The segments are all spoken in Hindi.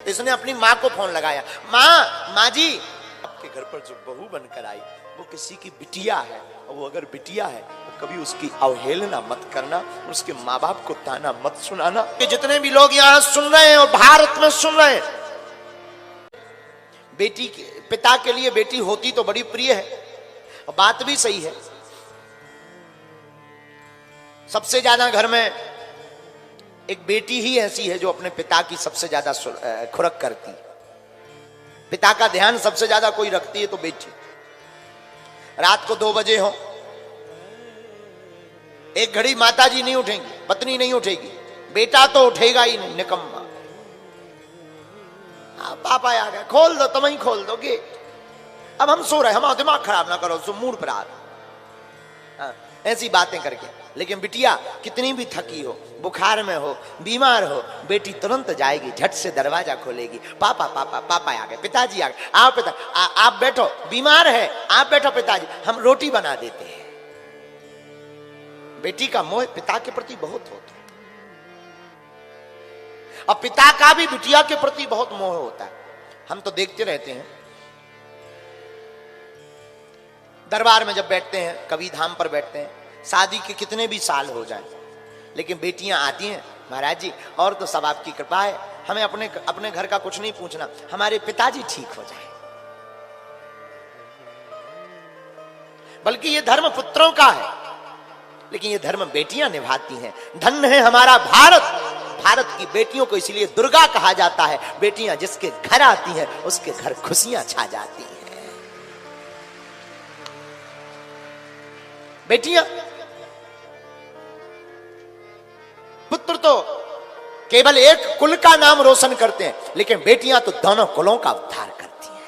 इसने अपनी माँ को फोन लगाया, माँ जी आपके घर पर जो बहू बनकर आई वो किसी की बिटिया है, और वो अगर बिटिया है तो कभी उसकी अवहेलना मत करना, उसके माँ बाप को ताना मत सुनाना। कि जितने भी लोग यहाँ सुन रहे हैं और भारत में सुन रहे हैं, बेटी पिता के लिए बेटी होती तो बड़ी प्रिय है, और बात भी सही है। सबसे ज्यादा घर में एक बेटी ही ऐसी है जो अपने पिता की सबसे ज्यादा खुरक करती, पिता का ध्यान सबसे ज्यादा कोई रखती है तो बेटी। रात को 2 बजे हो, एक घड़ी माता जी नहीं उठेंगी, पत्नी नहीं उठेगी, बेटा तो उठेगा ही नहीं, निकम्मा। पापा आ गए, खोल दो, तुम ही खोल दो गेट, अब हम सो रहे, हमारा दिमाग खराब ना करो, सो मूड पर आ रहा, ऐसी बातें करके। लेकिन बिटिया कितनी भी थकी हो, बुखार में हो, बीमार हो, बेटी तुरंत जाएगी, झट से दरवाजा खोलेगी, पापा पापा पापा आ गए, पिताजी आ गए, आओ पिता आप बैठो, बीमार है आप बैठो पिताजी, हम रोटी बना देते हैं। बेटी का मोह पिता के प्रति बहुत होता है, और पिता का भी बिटिया के प्रति बहुत मोह होता है। हम तो देखते रहते हैं, दरबार में जब बैठते हैं, कभी धाम पर बैठते हैं, शादी के कितने भी साल हो जाए, लेकिन बेटियां आती हैं, महाराज जी और तो सब आपकी कृपा है, हमें अपने घर का कुछ नहीं पूछना, हमारे पिताजी ठीक हो जाए। बल्कि ये धर्म पुत्रों का है, लेकिन ये धर्म बेटियां निभाती हैं। धन्य है हमारा भारत, भारत की बेटियों को इसलिए दुर्गा कहा जाता है। बेटियां जिसके घर आती हैं उसके घर खुशियां छा जाती हैं। बेटियां, पुत्र तो केवल एक कुल का नाम रोशन करते हैं, लेकिन बेटियां तो दोनों कुलों का उद्धार करती हैं।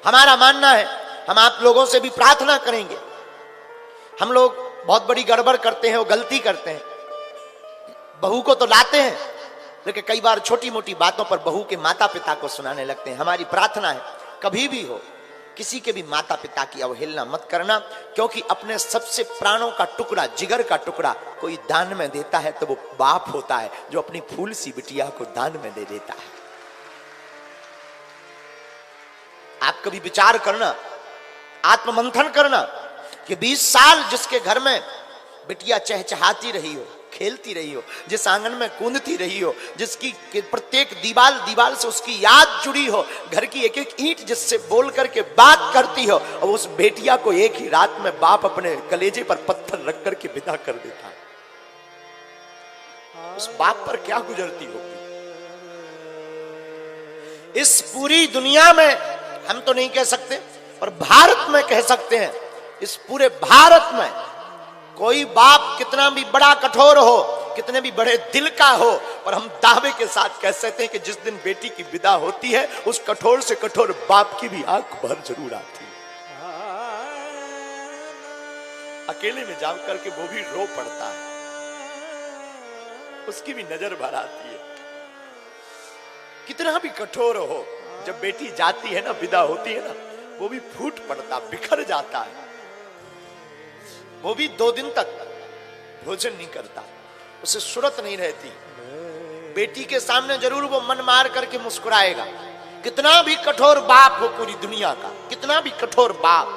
हमारा मानना है, हम आप लोगों से भी प्रार्थना करेंगे। हम लोग बहुत बड़ी गड़बड़ करते हैं और गलती करते हैं, बहू को तो लाते हैं, लेकिन कई बार छोटी मोटी बातों पर बहू के माता पिता को सुनाने लगते हैं। हमारी प्रार्थना है कभी भी हो किसी के भी माता पिता की अवहेलना मत करना, क्योंकि अपने सबसे प्राणों का टुकड़ा, जिगर का टुकड़ा कोई दान में देता है तो वो बाप होता है जो अपनी फूल सी बिटिया को दान में दे देता है। आप कभी विचार करना, आत्ममंथन करना कि 20 साल जिसके घर में बिटिया चहचहाती रही हो, खेलती रही हो, जिस आंगन में कूदती रही हो, जिसकी प्रत्येक दीवाल से उसकी याद जुड़ी हो, घर की एक एक ईंट जिससे बोल करके बात करती हो, और उस बेटिया को एक ही रात में बाप अपने कलेजे पर पत्थर रख करके विदा कर देता है, उस बाप पर क्या गुजरती होगी। इस पूरी दुनिया में हम तो नहीं कह सकते, पर भारत में कह सकते हैं, इस पूरे भारत में कोई बाप कितना भी बड़ा कठोर हो, कितने भी बड़े दिल का हो, पर हम दावे के साथ कह सकते हैं कि जिस दिन बेटी की विदा होती है, उस कठोर से कठोर बाप की भी आंख भर जरूर आती है। अकेले में जा करके वो भी रो पड़ता है, उसकी भी नजर भर आती है। कितना भी कठोर हो, जब बेटी जाती है ना, विदा होती है ना, वो भी फूट पड़ता, बिखर जाता है। वो भी 2 दिन तक भोजन नहीं करता, उसे सुरत नहीं रहती। बेटी के सामने जरूर वो मन मार करके मुस्कुराएगा, कितना भी कठोर बाप हो पूरी दुनिया का, कितना भी कठोर बाप,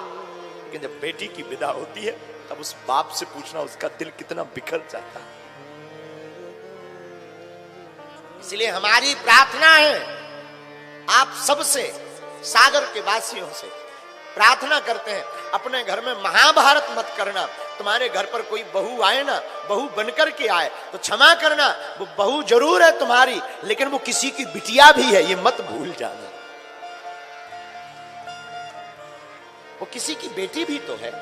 लेकिन जब बेटी की विदा होती है तब उस बाप से पूछना, उसका दिल कितना बिखर जाता है। इसलिए हमारी प्रार्थना है आप सबसे, सागर के वासियों से प्रार्थना करते हैं, अपने घर में महाभारत मत करना। तुम्हारे घर पर कोई बहू आए ना, बहू बनकर के आए तो क्षमा करना, वो बहू जरूर है तुम्हारी, लेकिन वो किसी की बिटिया भी है, ये मत भूल जाना। वो किसी की बेटी भी तो है,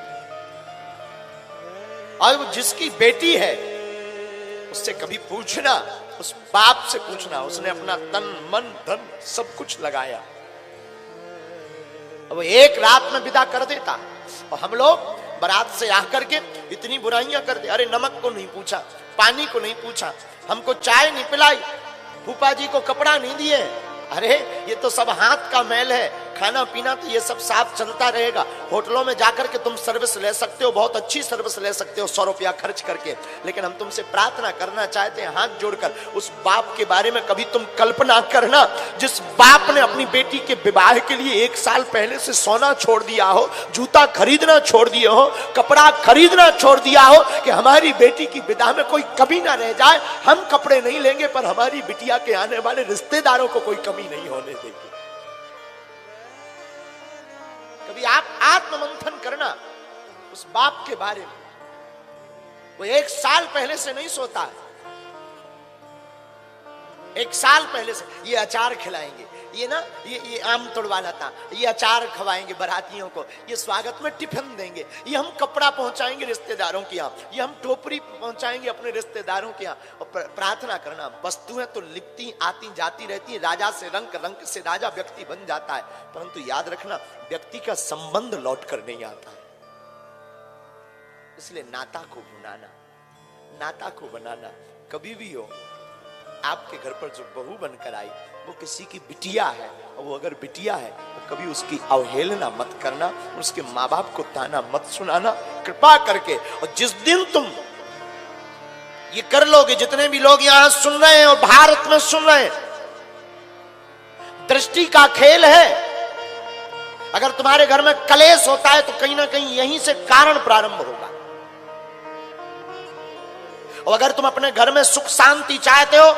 और वो जिसकी बेटी है उससे कभी पूछना, उस बाप से पूछना, उसने अपना तन मन धन सब कुछ लगाया, वो एक रात में विदा कर देता। और हम लोग बारात से आकर के इतनी बुराइयां करते, अरे नमक को नहीं पूछा, पानी को नहीं पूछा, हमको चाय नहीं पिलाई, फूफा जी को कपड़ा नहीं दिए, अरे ये तो सब हाथ का मैल है, खाना पीना तो ये सब साफ चलता रहेगा। होटलों में जाकर के तुम सर्विस ले सकते हो, बहुत अच्छी सर्विस ले सकते हो 100 रुपया खर्च करके। लेकिन हम तुमसे प्रार्थना करना चाहते हैं हाथ जोड़कर, उस बाप के बारे में कभी तुम कल्पना करना जिस बाप ने अपनी बेटी के विवाह के लिए 1 साल पहले से सोना छोड़ दिया हो, जूता खरीदना छोड़ दिया हो, कपड़ा खरीदना छोड़ दिया हो कि हमारी बेटी की विदा में कोई कमी ना रह जाए। हम कपड़े नहीं लेंगे पर हमारी बिटिया के आने वाले रिश्तेदारों को कोई कमी नहीं होने देंगे। कभी आप आत्ममंथन करना उस बाप के बारे में। वो 1 साल पहले से नहीं सोता है, 1 साल पहले से ये अचार खिलाएंगे, ये ना ये आम तोड़वाना था, ये अचार खवाएंगे बारातियों को, ये स्वागत में टिफिन देंगे, ये हम कपड़ा पहुंचाएंगे रिश्तेदारों के यहाँ, ये हम टोपरी पहुंचाएंगे अपने रिश्तेदारों के यहाँ। और प्रार्थना करना, वस्तुएं तो लिपती आती जाती रहती है, राजा से रंग, रंग से राजा व्यक्ति बन जाता है, परंतु याद रखना व्यक्ति का संबंध लौट कर नहीं आता है। इसलिए नाता को भुनाना, नाता को बनाना। कभी भी हो आपके घर पर जो बहू बनकर आई वो किसी की बिटिया है, और वो अगर बिटिया है तो कभी उसकी अवहेलना मत करना, उसके माँ बाप को ताना मत सुनाना कृपा करके। और जिस दिन तुम ये कर लोगे, जितने भी लोग यहां सुन रहे हैं और भारत में सुन रहे हैं, दृष्टि का खेल है। अगर तुम्हारे घर में कलेश होता है तो कहीं ना कहीं यहीं से कारण प्रारंभ होगा। और अगर तुम अपने घर में सुख शांति चाहते हो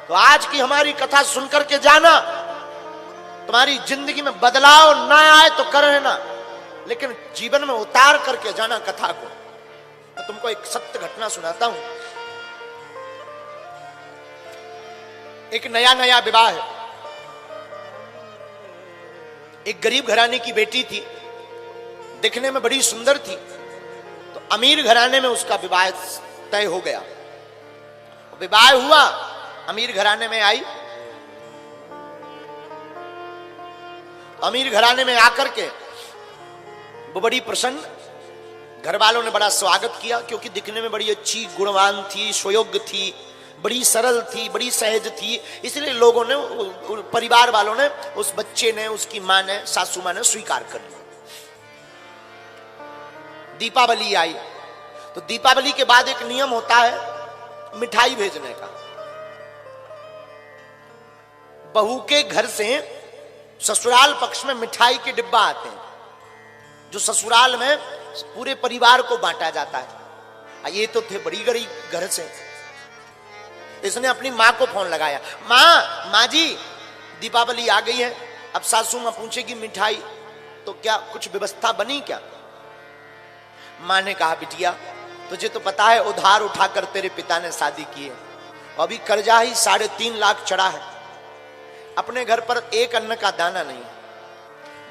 तो आज की हमारी कथा सुनकर के जाना। तुम्हारी जिंदगी में बदलाव ना आए तो कर रहना, लेकिन जीवन में उतार करके जाना कथा को। तो तुमको एक सत्य घटना सुनाता हूं। एक नया नया विवाह है, एक गरीब घराने की बेटी थी, दिखने में बड़ी सुंदर थी, तो अमीर घराने में उसका विवाह तय हो गया। विवाह हुआ, अमीर घराने में आई, अमीर घराने में आकर के वो बड़ी प्रसन्न, घर वालों ने बड़ा स्वागत किया क्योंकि दिखने में बड़ी अच्छी, गुणवान थी, सुयोग्य थी, बड़ी सरल थी, बड़ी सहज थी। इसलिए लोगों ने, परिवार वालों ने, उस बच्चे ने, उसकी मां ने, सासू मां ने स्वीकार कर लिया। दीपावली आई तो दीपावली के बाद एक नियम होता है मिठाई भेजने का। बहू के घर से ससुराल पक्ष में मिठाई के डिब्बा आते हैं, जो ससुराल में पूरे परिवार को बांटा जाता है। ये तो थे बड़ी गरीब घर से। इसने अपनी मां को फोन लगाया, मां जी दीपावली आ गई है, अब सासू मां पूछेगी मिठाई, तो क्या कुछ व्यवस्था बनी क्या? मां ने कहा, बिटिया तुझे तो पता है उधार उठाकर तेरे पिता ने शादी की है, अभी कर्जा ही 3.5 लाख चढ़ा है, अपने घर पर एक अन्न का दाना नहीं।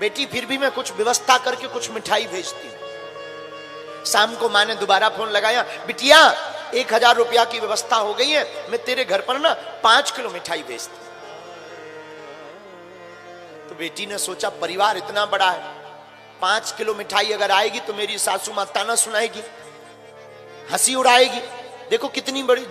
बेटी फिर भी मैं कुछ व्यवस्था करके कुछ मिठाई भेजती हूं। शाम को मां ने दोबारा फोन लगाया, बिटिया 1000 रुपया की व्यवस्था हो गई है, मैं तेरे घर पर ना 5 किलो मिठाई भेजती। तो बेटी ने सोचा परिवार इतना बड़ा है, 5 किलो मिठाई अगर आएगी तो मेरी सासू मां ताना सुनाएगी, हंसी उड़ाएगी। देखो कितनी बड़ी